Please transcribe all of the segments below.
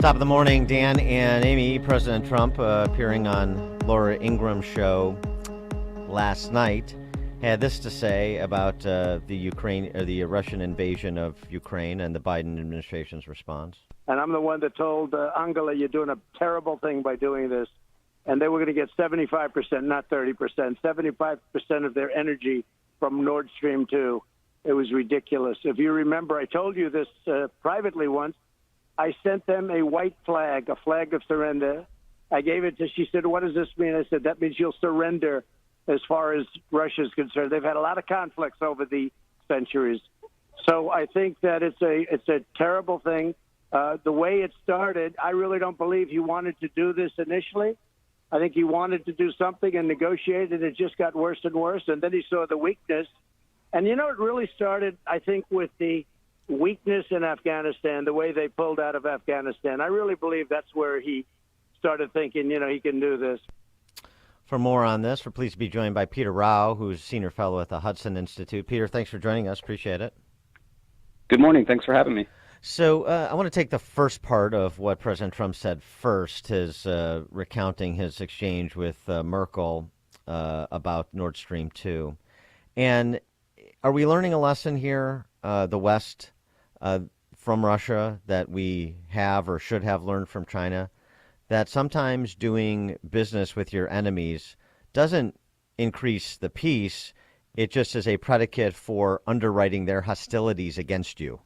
Top of the morning, Dan and Amy. President Trump, appearing on Laura Ingram's show last night, had this to say about the Russian invasion of Ukraine and the Biden administration's response. And I'm the one that told Angela, you're doing a terrible thing by doing this. And they were going to get 75%, not 30%, 75% of their energy from Nord Stream 2. It was ridiculous. If you remember, I told you this privately once. I sent them a white flag, a flag of surrender. I gave it to, she said, what does this mean? I said, that means you'll surrender as far as Russia's concerned. They've had a lot of conflicts over the centuries. So I think that it's a terrible thing. The way it started, I really don't believe he wanted to do this initially. I think he wanted to do something and negotiate, and it just got worse and worse. And then he saw the weakness. And, it really started, I think, with the weakness in Afghanistan, the way they pulled out of Afghanistan. I really believe that's where he started thinking, he can do this. For more on this, we're pleased to be joined by Peter Rao, who's Senior Fellow at the Hudson Institute. Peter, thanks for joining us. Appreciate it. Good morning. Thanks for having me. So I want to take the first part of what President Trump said first, his recounting his exchange with Merkel about Nord Stream 2. And are we learning a lesson here, the West, from Russia that we have or should have learned from China, that sometimes doing business with your enemies doesn't increase the peace, it just is a predicate for underwriting their hostilities against you?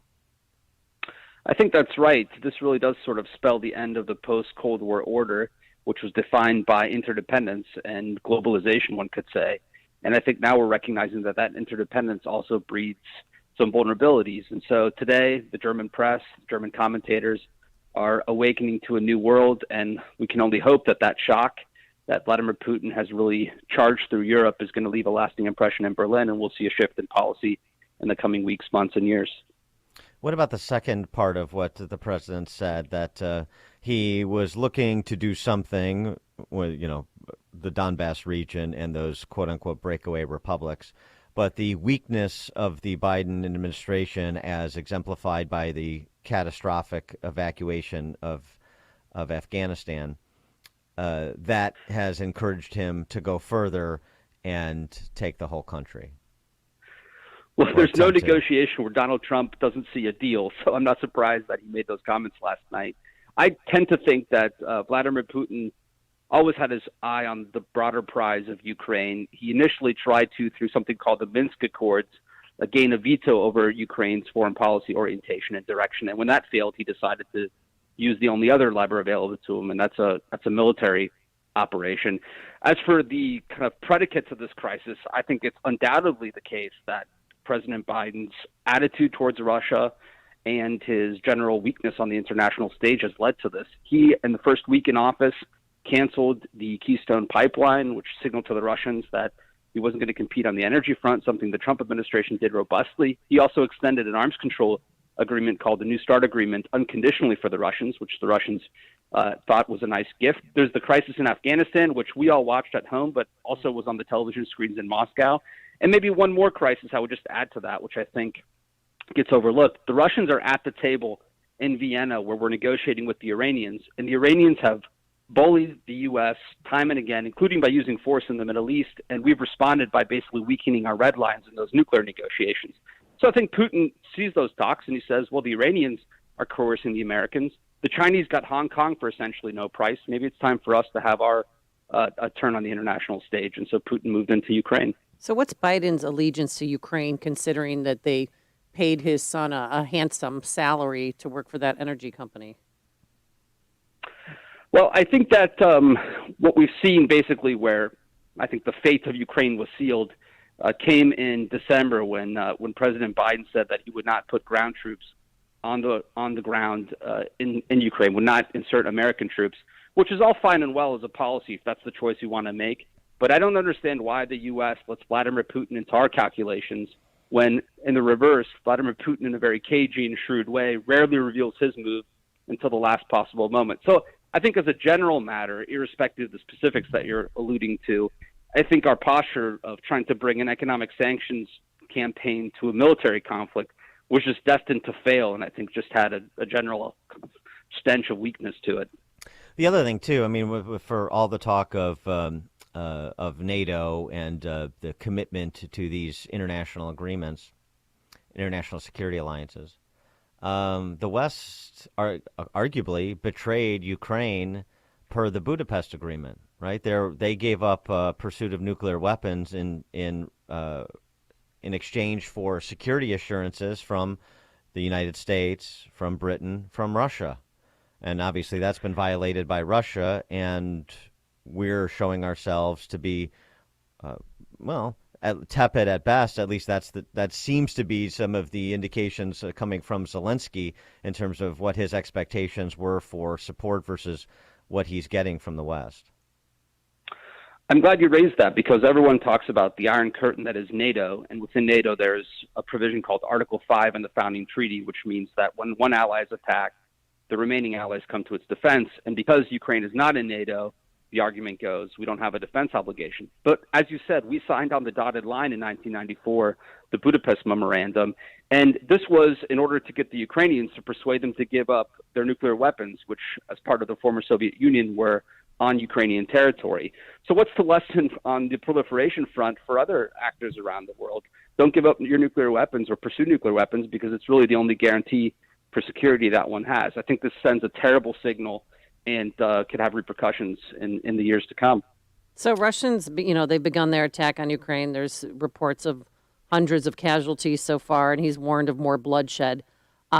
I think that's right. This really does sort of spell the end of the post-Cold War order, which was defined by interdependence and globalization, one could say. And I think now we're recognizing that interdependence also breeds some vulnerabilities. And so today, the German press, German commentators are awakening to a new world, and we can only hope that shock that Vladimir Putin has really charged through Europe is going to leave a lasting impression in Berlin, and we'll see a shift in policy in the coming weeks, months, and years. What about the second part of what the president said, that he was looking to do something with, the Donbass region and those quote-unquote breakaway republics, but the weakness of the Biden administration as exemplified by the catastrophic evacuation of Afghanistan, that has encouraged him to go further and take the whole country? Well, there's no negotiation where Donald Trump doesn't see a deal, so I'm not surprised that he made those comments last night. I tend to think that Vladimir Putin always had his eye on the broader prize of Ukraine. He initially tried to, through something called the Minsk Accords, gain a veto over Ukraine's foreign policy orientation and direction. And when that failed, he decided to use the only other lever available to him, and that's a military operation. As for the kind of predicates of this crisis, I think it's undoubtedly the case that President Biden's attitude towards Russia and his general weakness on the international stage has led to this. He, in the first week in office, canceled the Keystone Pipeline, which signaled to the Russians that he wasn't going to compete on the energy front, something the Trump administration did robustly. He also extended an arms control agreement called the New START agreement unconditionally for the Russians, which the Russians thought was a nice gift. There's the crisis in Afghanistan, which we all watched at home, but also was on the television screens in Moscow. And maybe one more crisis I would just add to that, which I think gets overlooked. The Russians are at the table in Vienna where we're negotiating with the Iranians, and the Iranians have bullied the U.S. time and again, including by using force in the Middle East, and we've responded by basically weakening our red lines in those nuclear negotiations. So I think Putin sees those talks and he says, well, the Iranians are coercing the Americans. The Chinese got Hong Kong for essentially no price. Maybe it's time for us to have our a turn on the international stage. And so Putin moved into Ukraine. So what's Biden's allegiance to Ukraine, considering that they paid his son a handsome salary to work for that energy company? Well, I think that what we've seen basically where I think the fate of Ukraine was sealed came in December when President Biden said that he would not put ground troops on the ground in Ukraine, would not insert American troops, which is all fine and well as a policy if that's the choice you want to make. But I don't understand why the U.S. lets Vladimir Putin into our calculations when, in the reverse, Vladimir Putin, in a very cagey and shrewd way, rarely reveals his move until the last possible moment. So I think as a general matter, irrespective of the specifics that you're alluding to, I think our posture of trying to bring an economic sanctions campaign to a military conflict was just destined to fail, and I think just had a general stench of weakness to it. The other thing, too, I mean, for all the talk of NATO and the commitment to these international agreements, international security alliances, the West arguably betrayed Ukraine per the Budapest Agreement, right? They gave up pursuit of nuclear weapons in exchange for security assurances from the United States, from Britain, from Russia. And obviously that's been violated by Russia, and we're showing ourselves to be, tepid at best. At least that seems to be some of the indications coming from Zelensky in terms of what his expectations were for support versus what he's getting from the West. I'm glad you raised that, because everyone talks about the Iron Curtain that is NATO, and within NATO there's a provision called Article 5 in the founding treaty, which means that when one ally is attacked, the remaining allies come to its defense. And because Ukraine is not in NATO, the argument goes, we don't have a defense obligation. But as you said, we signed on the dotted line in 1994, the Budapest Memorandum, and this was in order to get the Ukrainians to persuade them to give up their nuclear weapons, which as part of the former Soviet Union were on Ukrainian territory. So what's the lesson on the proliferation front for other actors around the world? Don't give up your nuclear weapons or pursue nuclear weapons, because it's really the only guarantee for security that one has. I think this sends a terrible signal and could have repercussions in the years to come. So Russians, they've begun their attack on Ukraine. There's reports of hundreds of casualties so far, and he's warned of more bloodshed.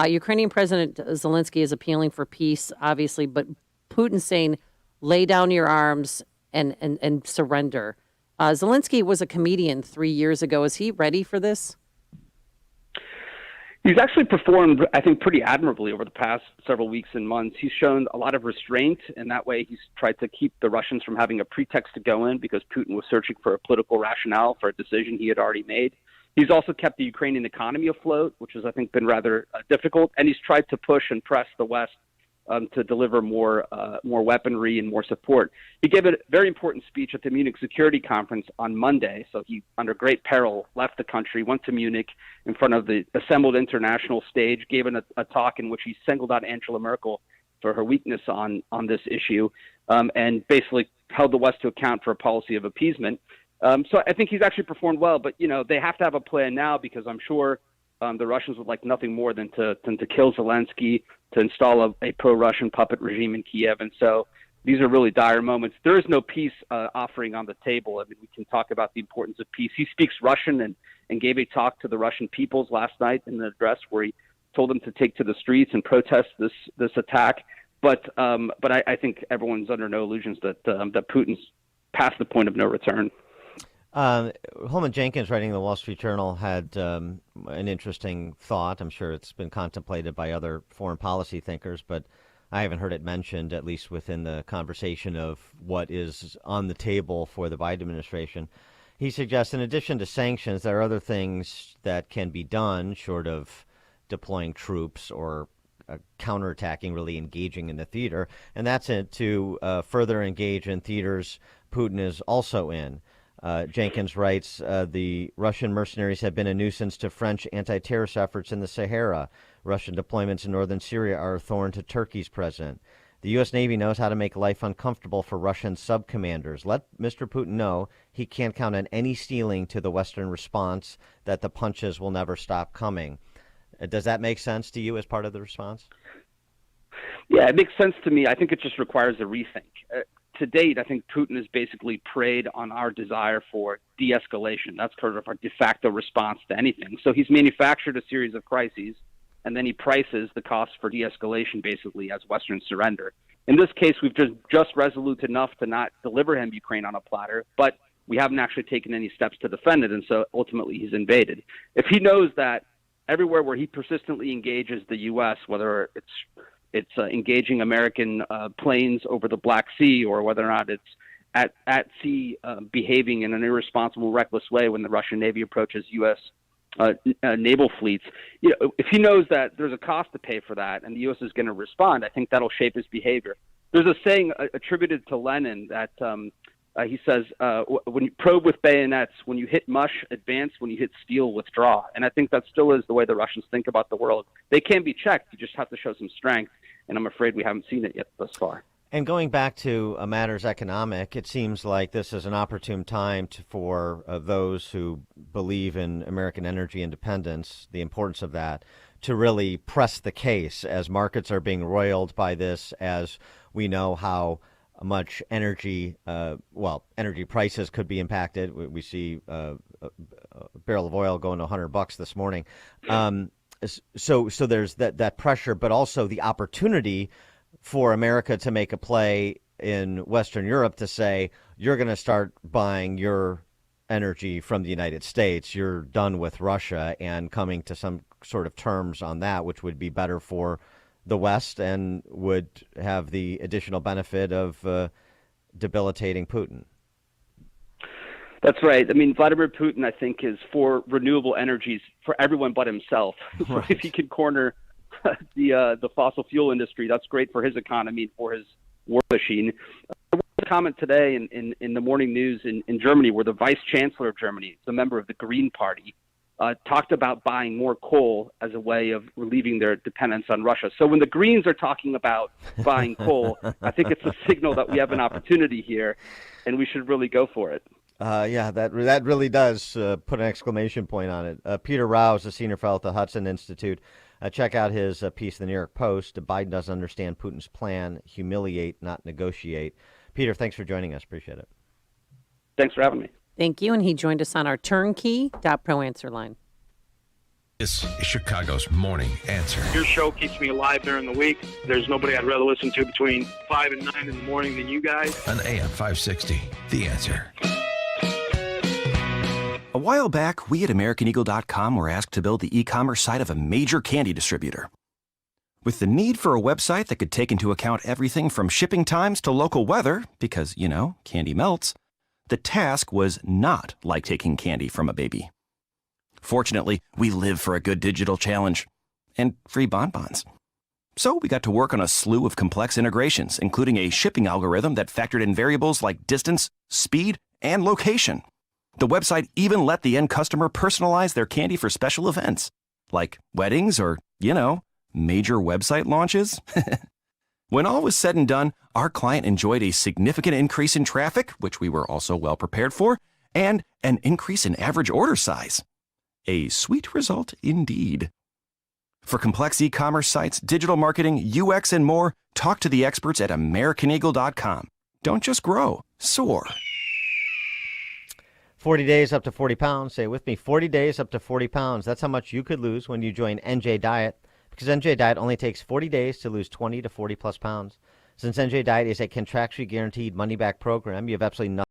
Ukrainian President Zelensky is appealing for peace, obviously, but Putin's saying, lay down your arms and surrender. Zelensky was a comedian 3 years ago. Is he ready for this? He's actually performed, I think, pretty admirably over the past several weeks and months. He's shown a lot of restraint, and that way he's tried to keep the Russians from having a pretext to go in, because Putin was searching for a political rationale for a decision he had already made. He's also kept the Ukrainian economy afloat, which has, I think, been rather difficult, and he's tried to push and press the West to deliver more weaponry and more support. He gave a very important speech at the Munich Security Conference on Monday. So he, under great peril, left the country, went to Munich in front of the assembled international stage, gave a talk in which he singled out Angela Merkel for her weakness on this issue, and basically held the West to account for a policy of appeasement. So I think he's actually performed well, but they have to have a plan now, because I'm sure the Russians would like nothing more than to kill Zelensky, to install a pro-Russian puppet regime in Kiev. And so these are really dire moments. There is no peace offering on the table. I mean, we can talk about the importance of peace. He speaks Russian and gave a talk to the Russian peoples last night in an address where he told them to take to the streets and protest this attack. But I think everyone's under no illusions that Putin's past the point of no return. Holman Jenkins, writing in the Wall Street Journal, had an interesting thought. I'm sure it's been contemplated by other foreign policy thinkers, but I haven't heard it mentioned, at least within the conversation of what is on the table for the Biden administration. He suggests, in addition to sanctions, there are other things that can be done short of deploying troops or counterattacking, really engaging in the theater, and that's to further engage in theaters Putin is also in. Jenkins writes, the Russian mercenaries have been a nuisance to French anti-terrorist efforts in the Sahara. Russian deployments in northern Syria are a thorn to Turkey's president. The U.S. Navy knows how to make life uncomfortable for Russian sub-commanders. Let Mr. Putin know he can't count on any stealing to the Western response, that the punches will never stop coming. Does that make sense to you as part of the response? Yeah, it makes sense to me. I think it just requires a rethink. To date, I think Putin has basically preyed on our desire for de-escalation. That's sort of our de facto response to anything. So he's manufactured a series of crises, and then he prices the cost for de-escalation basically as Western surrender. In this case, we've just resolute enough to not deliver him Ukraine on a platter, but we haven't actually taken any steps to defend it, and so ultimately he's invaded. If he knows that everywhere where he persistently engages the U.S., whether it's engaging American planes over the Black Sea, or whether or not it's at sea behaving in an irresponsible, reckless way when the Russian Navy approaches U.S. Naval fleets. If he knows that there's a cost to pay for that and the U.S. is going to respond, I think that'll shape his behavior. There's a saying attributed to Lenin that he says, when you probe with bayonets, when you hit mush, advance; when you hit steel, withdraw. And I think that still is the way the Russians think about the world. They can be checked. You just have to show some strength. and I'm afraid we haven't seen it yet thus far. And going back to matters economic, it seems like this is an opportune time for those who believe in American energy independence, the importance of that, to really press the case as markets are being roiled by this, as we know how much energy, energy prices could be impacted. We see a barrel of oil going to $100 this morning. So there's that pressure, but also the opportunity for America to make a play in Western Europe to say, you're going to start buying your energy from the United States. You're done with Russia, and coming to some sort of terms on that, which would be better for the West and would have the additional benefit of debilitating Putin. That's right. I mean, Vladimir Putin, I think, is for renewable energies for everyone but himself. Right. So if he can corner the fossil fuel industry, that's great for his economy and for his war machine. There was a comment today in the morning news in Germany where the vice chancellor of Germany, a member of the Green Party, talked about buying more coal as a way of relieving their dependence on Russia. So when the Greens are talking about buying coal, I think it's a signal that we have an opportunity here, and we should really go for it. Yeah, that really does put an exclamation point on it. Peter Rao is a senior fellow at the Hudson Institute. Check out his piece in the New York Post. Biden doesn't understand Putin's plan. Humiliate, not negotiate. Peter, thanks for joining us. Appreciate it. Thanks for having me. Thank you. And he joined us on our turnkey.pro answer line. This is Chicago's Morning Answer. Your show keeps me alive during the week. There's nobody I'd rather listen to between 5 and 9 in the morning than you guys. On AM 560, The Answer. A while back, we at AmericanEagle.com were asked to build the e-commerce site of a major candy distributor. With the need for a website that could take into account everything from shipping times to local weather, because, candy melts, the task was not like taking candy from a baby. Fortunately, we live for a good digital challenge and free bonbons. So we got to work on a slew of complex integrations, including a shipping algorithm that factored in variables like distance, speed, and location. The website even let the end customer personalize their candy for special events, like weddings or, major website launches. When all was said and done, our client enjoyed a significant increase in traffic, which we were also well prepared for, and an increase in average order size. A sweet result indeed. For complex e-commerce sites, digital marketing, UX, and more, talk to the experts at AmericanEagle.com. Don't just grow, soar. 40 days up to 40 pounds. Say it with me. 40 days up to 40 pounds. That's how much you could lose when you join NJ Diet. Because NJ Diet only takes 40 days to lose 20 to 40 plus pounds. Since NJ Diet is a contractually guaranteed money-back program, you have absolutely nothing